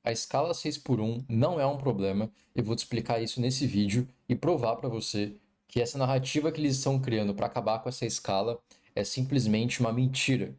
a escala 6 por 1 não é um problema. Eu vou te explicar isso nesse vídeo e provar para você que essa narrativa que eles estão criando para acabar com essa escala é simplesmente uma mentira.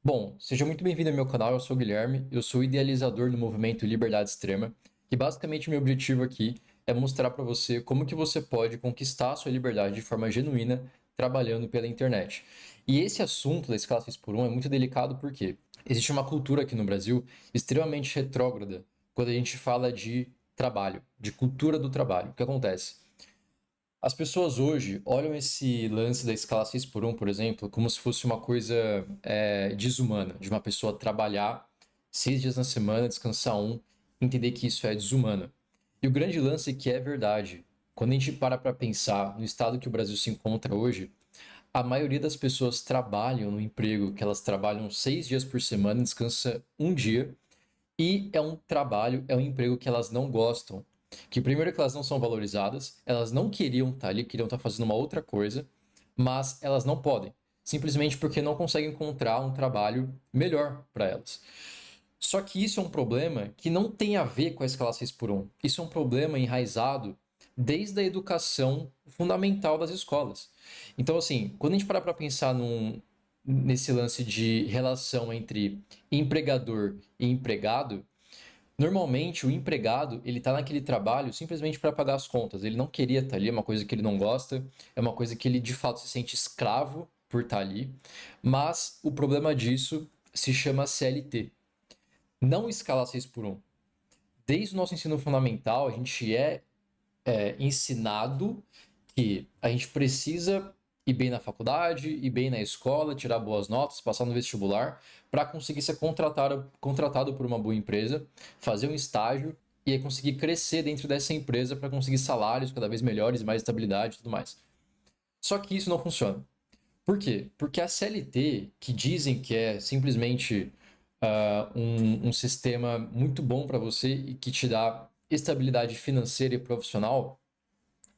Bom, seja muito bem-vindo ao meu canal, eu sou o Guilherme, eu sou o idealizador do movimento Liberdade Extrema, que basicamente meu objetivo aqui é mostrar para você como que você pode conquistar a sua liberdade de forma genuína trabalhando pela internet. E esse assunto da escala 6 por 1 é muito delicado porque existe uma cultura aqui no Brasil extremamente retrógrada quando a gente fala de trabalho, de cultura do trabalho. O que acontece? As pessoas hoje olham esse lance da escala 6 por 1, por exemplo, como se fosse uma coisa desumana, de uma pessoa trabalhar 6 dias na semana, descansar um, entender que isso é desumano. E o grande lance é que é verdade. Quando a gente para pensar no estado que o Brasil se encontra hoje, a maioria das pessoas trabalham no emprego que elas trabalham 6 dias por semana, descansa um dia, e é um trabalho, é um emprego que elas não gostam. Que primeiro que elas não são valorizadas, elas não queriam estar ali, queriam estar fazendo uma outra coisa, mas elas não podem. Simplesmente porque não conseguem encontrar um trabalho melhor para elas. Só que isso é um problema que não tem a ver com a escala 6 por 1. Isso é um problema enraizado desde a educação fundamental das escolas. Então, assim, quando a gente para pensar nesse lance de relação entre empregador e empregado, normalmente o empregado ele está naquele trabalho simplesmente para pagar as contas. Ele não queria estar ali, é uma coisa que ele não gosta, é uma coisa que ele de fato se sente escravo por estar ali. Mas o problema disso se chama CLT, não escala 6 por 1. Desde o nosso ensino fundamental, a gente é ensinado que a gente precisa ir bem na faculdade, ir bem na escola, tirar boas notas, passar no vestibular, para conseguir ser contratado por uma boa empresa, fazer um estágio e aí conseguir crescer dentro dessa empresa para conseguir salários cada vez melhores, mais estabilidade e tudo mais. Só que isso não funciona. Por quê? Porque a CLT, que dizem que é simplesmente um sistema muito bom para você e que te dá estabilidade financeira e profissional,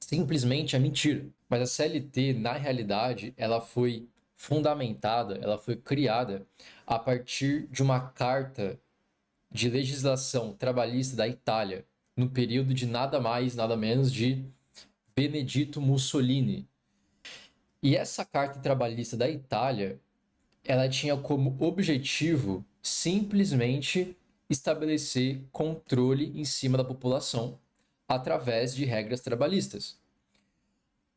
simplesmente é mentira. Mas a CLT, na realidade, ela foi fundamentada, ela foi criada a partir de uma carta de legislação trabalhista da Itália, no período de nada mais, nada menos de Benedito Mussolini. E essa carta trabalhista da Itália, ela tinha como objetivo simplesmente estabelecer controle em cima da população através de regras trabalhistas.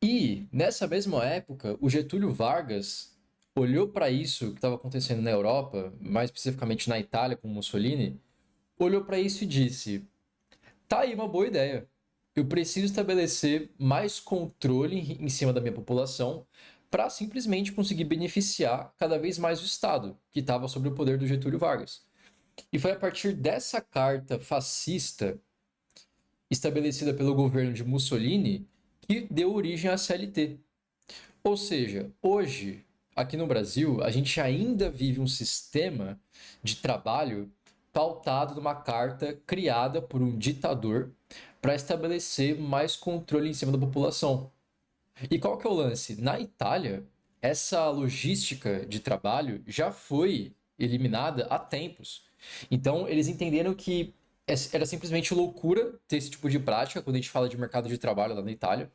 E nessa mesma época, o Getúlio Vargas olhou para isso que estava acontecendo na Europa, mais especificamente na Itália com Mussolini, olhou para isso e disse: tá aí uma boa ideia. Eu preciso estabelecer mais controle em cima da minha população para simplesmente conseguir beneficiar cada vez mais o Estado, que estava sob o poder do Getúlio Vargas. E foi a partir dessa carta fascista estabelecida pelo governo de Mussolini que deu origem à CLT. Ou seja, hoje, aqui no Brasil, a gente ainda vive um sistema de trabalho pautado numa carta criada por um ditador para estabelecer mais controle em cima da população. E qual que é o lance? Na Itália, essa logística de trabalho já foi eliminada há tempos. Então, eles entenderam que era simplesmente loucura ter esse tipo de prática quando a gente fala de mercado de trabalho lá na Itália.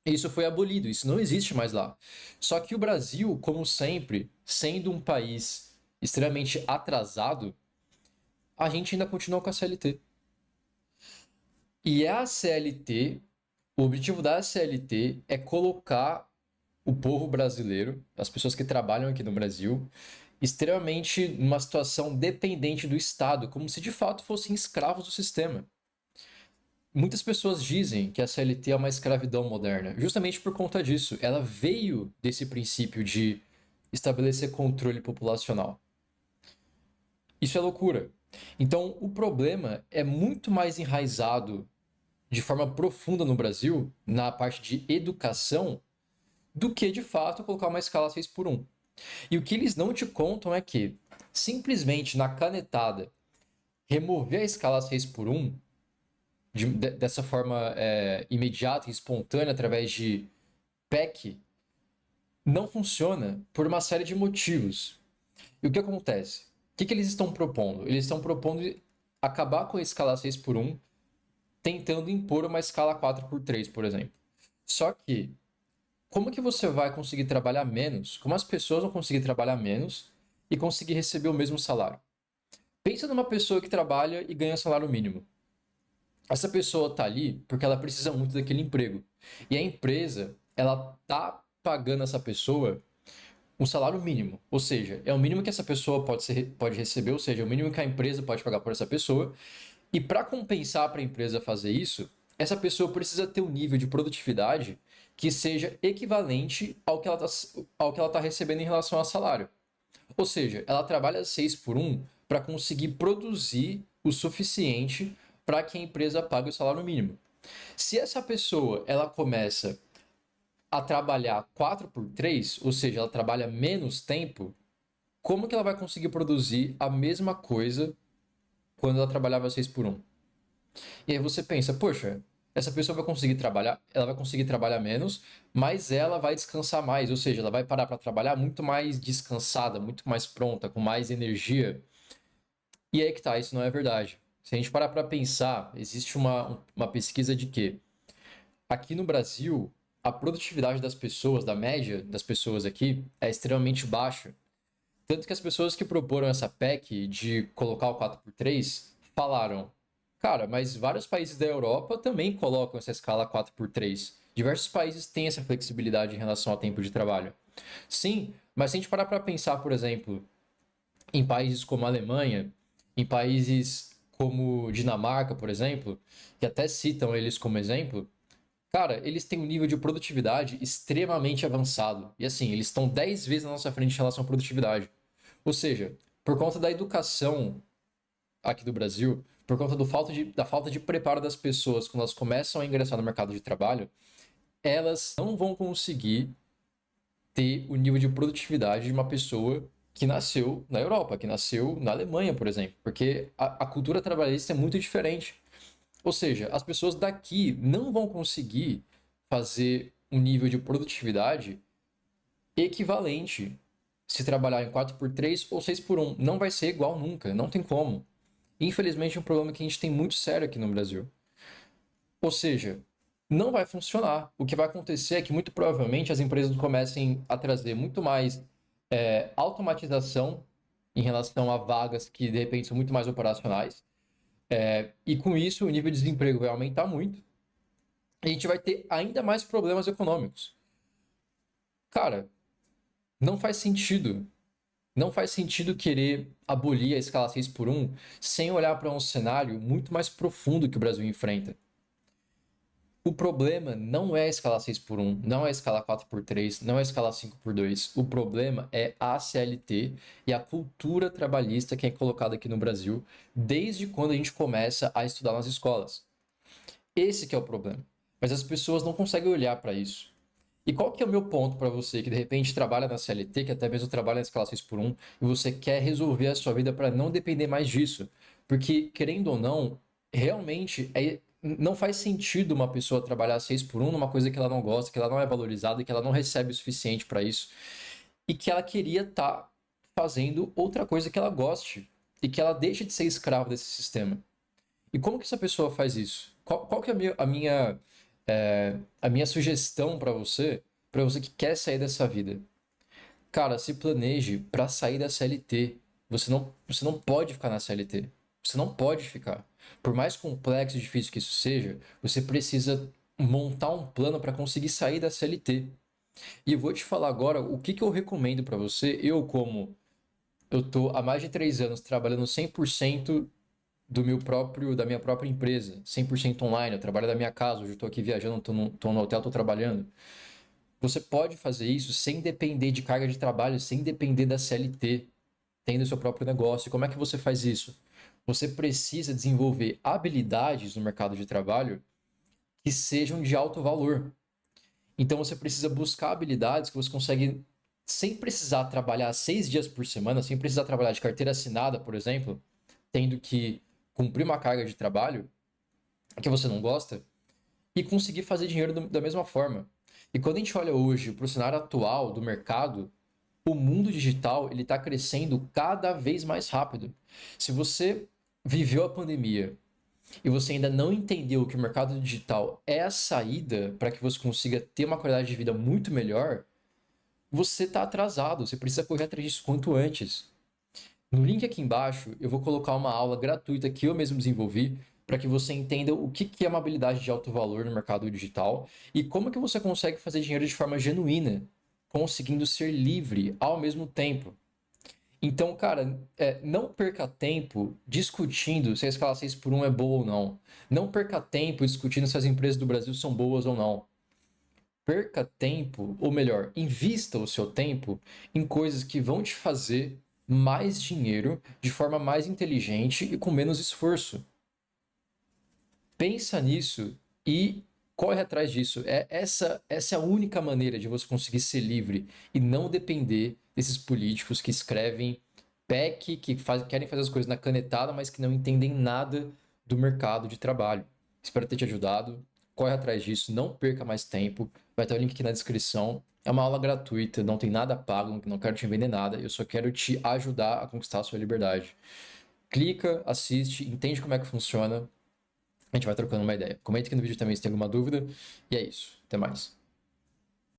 Isso foi abolido, isso não existe mais lá. Só que o Brasil, como sempre, sendo um país extremamente atrasado, a gente ainda continua com a CLT. E a CLT, o objetivo da CLT é colocar o povo brasileiro, as pessoas que trabalham aqui no Brasil, extremamente numa situação dependente do Estado, como se de fato fossem escravos do sistema. Muitas pessoas dizem que a CLT é uma escravidão moderna, justamente por conta disso. Ela veio desse princípio de estabelecer controle populacional. Isso é loucura. Então, o problema é muito mais enraizado de forma profunda no Brasil, na parte de educação, do que de fato colocar uma escala 6 por 1. E o que eles não te contam é que, simplesmente na canetada, remover a escala 6 por 1 dessa forma imediata e espontânea através de PEC não funciona por uma série de motivos. E o que acontece? O que eles estão propondo? Eles estão propondo acabar com a escala 6x1, tentando impor uma escala 4x3, por exemplo. Só que, como que você vai conseguir trabalhar menos? Como as pessoas vão conseguir trabalhar menos e conseguir receber o mesmo salário? Pensa numa pessoa que trabalha e ganha salário mínimo. Essa pessoa tá ali porque ela precisa muito daquele emprego. E a empresa, ela tá pagando essa pessoa um salário mínimo. Ou seja, é o mínimo que essa pessoa pode receber, ou seja, é o mínimo que a empresa pode pagar por essa pessoa. E para compensar para a empresa fazer isso, essa pessoa precisa ter um nível de produtividade que seja equivalente ao que ela tá recebendo em relação ao salário. Ou seja, ela trabalha 6x1 para conseguir produzir o suficiente para que a empresa pague o salário mínimo. Se essa pessoa ela começa a trabalhar 4x3, ou seja, ela trabalha menos tempo, como que ela vai conseguir produzir a mesma coisa quando ela trabalhava 6x1? E aí você pensa, poxa, essa pessoa vai conseguir trabalhar, ela vai conseguir trabalhar menos, mas ela vai descansar mais, ou seja, ela vai parar para trabalhar muito mais descansada, muito mais pronta, com mais energia. E aí que tá, isso não é verdade. Se a gente parar para pensar, existe uma pesquisa de que aqui no Brasil, a produtividade das pessoas, da média das pessoas aqui, é extremamente baixa. Tanto que as pessoas que proporam essa PEC de colocar o 4x3 falaram, cara, mas vários países da Europa também colocam essa escala 4x3. Diversos países têm essa flexibilidade em relação ao tempo de trabalho. Sim, mas se a gente parar para pensar, por exemplo, em países como a Alemanha, em países como Dinamarca, por exemplo, que até citam eles como exemplo, cara, eles têm um nível de produtividade extremamente avançado. E assim, eles estão 10 vezes na nossa frente em relação à produtividade. Ou seja, por conta da educação aqui do Brasil, por conta da falta de preparo das pessoas quando elas começam a ingressar no mercado de trabalho, elas não vão conseguir ter o nível de produtividade de uma pessoa que nasceu na Europa, que nasceu na Alemanha, por exemplo, porque a cultura trabalhista é muito diferente. Ou seja, as pessoas daqui não vão conseguir fazer um nível de produtividade equivalente se trabalhar em 4x3 ou 6x1. Não vai ser igual nunca, não tem como. Infelizmente é um problema que a gente tem muito sério aqui no Brasil. Ou seja, não vai funcionar. O que vai acontecer é que muito provavelmente as empresas comecem a trazer muito mais automatização em relação a vagas que de repente são muito mais operacionais. E com isso o nível de desemprego vai aumentar muito. E a gente vai ter ainda mais problemas econômicos. Cara, não faz sentido. Não faz sentido querer abolir a escala 6x1 sem olhar para um cenário muito mais profundo que o Brasil enfrenta. O problema não é a escala 6x1, não é a escala 4x3, não é a escala 5x2. O problema é a CLT e a cultura trabalhista que é colocada aqui no Brasil desde quando a gente começa a estudar nas escolas. Esse que é o problema. Mas as pessoas não conseguem olhar para isso. E qual que é o meu ponto para você que de repente trabalha na CLT, que até mesmo trabalha na escala 6x1, e você quer resolver a sua vida para não depender mais disso? Porque, querendo ou não, realmente não faz sentido uma pessoa trabalhar 6x1 numa coisa que ela não gosta, que ela não é valorizada, que ela não recebe o suficiente para isso, e que ela queria estar fazendo outra coisa que ela goste, e que ela deixe de ser escrava desse sistema. E como que essa pessoa faz isso? Qual que é a minha sugestão para você que quer sair dessa vida? Cara, se planeje para sair da CLT. Você não pode ficar na CLT. Você não pode ficar. Por mais complexo e difícil que isso seja, você precisa montar um plano para conseguir sair da CLT. E eu vou te falar agora o que eu recomendo para você. Eu tô há mais de 3 anos trabalhando 100% da minha própria empresa, 100% online, eu trabalho da minha casa, hoje eu estou aqui viajando, estou no hotel, estou trabalhando. Você pode fazer isso sem depender de carga de trabalho, sem depender da CLT, tendo seu próprio negócio. Como é que você faz isso? Você precisa desenvolver habilidades no mercado de trabalho que sejam de alto valor. Então você precisa buscar habilidades que você consegue sem precisar trabalhar 6 dias por semana, sem precisar trabalhar de carteira assinada, por exemplo, tendo que cumprir uma carga de trabalho que você não gosta e conseguir fazer dinheiro da mesma forma. E quando a gente olha hoje para o cenário atual do mercado, o mundo digital ele está crescendo cada vez mais rápido. Se você viveu a pandemia e você ainda não entendeu que o mercado digital é a saída para que você consiga ter uma qualidade de vida muito melhor, você está atrasado. Você precisa correr atrás disso quanto antes. No link aqui embaixo, eu vou colocar uma aula gratuita que eu mesmo desenvolvi para que você entenda o que é uma habilidade de alto valor no mercado digital e como que você consegue fazer dinheiro de forma genuína, conseguindo ser livre ao mesmo tempo. Então, cara, não perca tempo discutindo se a escala 6 por 1 é boa ou não. Não perca tempo discutindo se as empresas do Brasil são boas ou não. Perca tempo, ou melhor, invista o seu tempo em coisas que vão te fazer mais dinheiro de forma mais inteligente e com menos esforço. Pensa nisso e corre atrás disso. Essa é a única maneira de você conseguir ser livre e não depender desses políticos que escrevem PEC, que querem fazer as coisas na canetada, mas que não entendem nada do mercado de trabalho. Espero ter te ajudado. Corre atrás disso, não perca mais tempo. Vai ter o link aqui na descrição. É uma aula gratuita, não tem nada pago, não quero te vender nada, eu só quero te ajudar a conquistar a sua liberdade. Clica, assiste, entende como é que funciona. A gente vai trocando uma ideia. Comenta aqui no vídeo também se tem alguma dúvida. E é isso. Até mais.